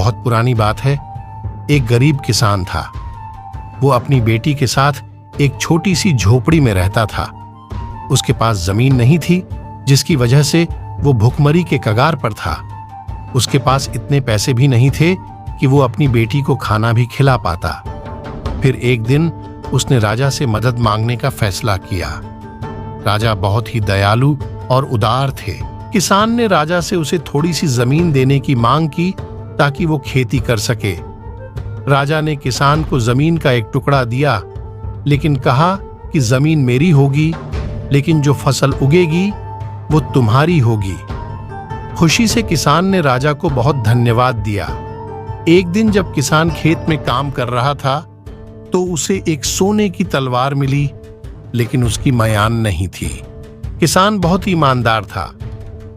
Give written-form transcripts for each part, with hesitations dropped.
बहुत पुरानी बात है। एक गरीब किसान था। वो अपनी बेटी के साथ एक छोटी सी झोपड़ी में रहता था। उसके पास जमीन नहीं थी, जिसकी वजह से वो भुखमरी के कगार पर था। उसके पास इतने पैसे भी नहीं थे कि वो अपनी बेटी को खाना भी खिला पाता। फिर एक दिन उसने राजा से मदद मांगने का फैसला किया। राजा बहुत ही दयालु और उदार थे। किसान ने राजा से उसे थोड़ी सी जमीन देने की मांग की ताकि वो खेती कर सके। राजा ने किसान को जमीन का एक टुकड़ा दिया, लेकिन कहा कि जमीन मेरी होगी, लेकिन जो फसल उगेगी वो तुम्हारी होगी। खुशी से किसान ने राजा को बहुत धन्यवाद दिया। एक दिन जब किसान खेत में काम कर रहा था तो उसे एक सोने की तलवार मिली, लेकिन उसकी म्यान नहीं थी। किसान बहुत ही ईमानदार था।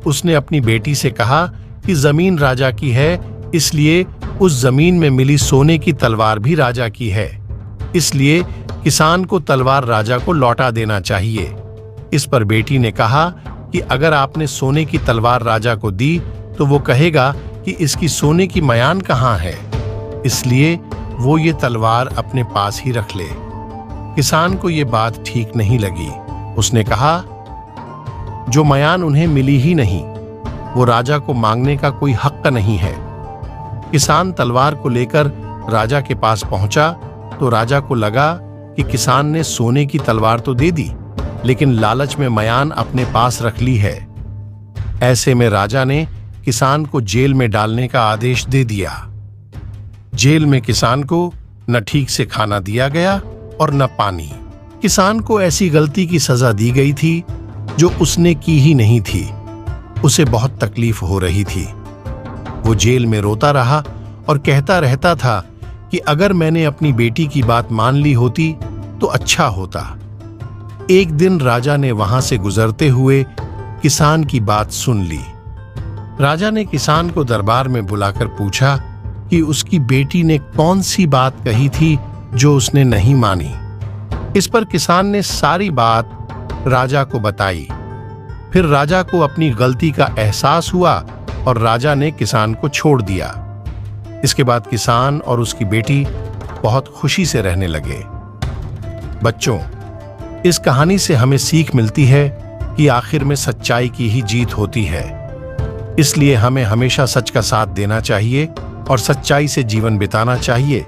उसने अपनी बेटी से कहा कि जमीन राजा की है, इसलिए उस जमीन में मिली सोने की तलवार भी राजा की है। इसलिए किसान को तलवार राजा को लौटा देना चाहिए। इस पर बेटी ने कहा कि अगर आपने सोने की तलवार राजा को दी तो वो कहेगा कि इसकी सोने की म्यान कहाँ है, इसलिए वो ये तलवार अपने पास ही रख ले। किसान को ये बात ठीक नहीं लगी। उसने कहा, जो म्यान उन्हें मिली ही नहीं, वो राजा को मांगने का कोई हक नहीं है। किसान तलवार को लेकर राजा के पास पहुंचा तो राजा को लगा कि किसान ने सोने की तलवार तो दे दी, लेकिन लालच में म्यान अपने पास रख ली है। ऐसे में राजा ने किसान को जेल में डालने का आदेश दे दिया। जेल में किसान को न ठीक से खाना दिया गया और न पानी। किसान को ऐसी गलती की सजा दी गई थी जो उसने की ही नहीं थी। उसे बहुत तकलीफ हो रही थी। वो जेल में रोता रहा और कहता रहता था कि अगर मैंने अपनी बेटी की बात मान ली होती तो अच्छा होता। एक दिन राजा ने वहां से गुजरते हुए किसान की बात सुन ली। राजा ने किसान को दरबार में बुलाकर पूछा कि उसकी बेटी ने कौन सी बात कही थी जो उसने नहीं मानी। इस पर किसान ने सारी बात राजा को बताई। फिर राजा को अपनी गलती का एहसास हुआ और राजा ने किसान को छोड़ दिया। इसके बाद किसान और उसकी बेटी बहुत खुशी से रहने लगे। बच्चों, इस कहानी से हमें सीख मिलती है कि आखिर में सच्चाई की ही जीत होती है। इसलिए हमें हमेशा सच का साथ देना चाहिए और सच्चाई से जीवन बिताना चाहिए।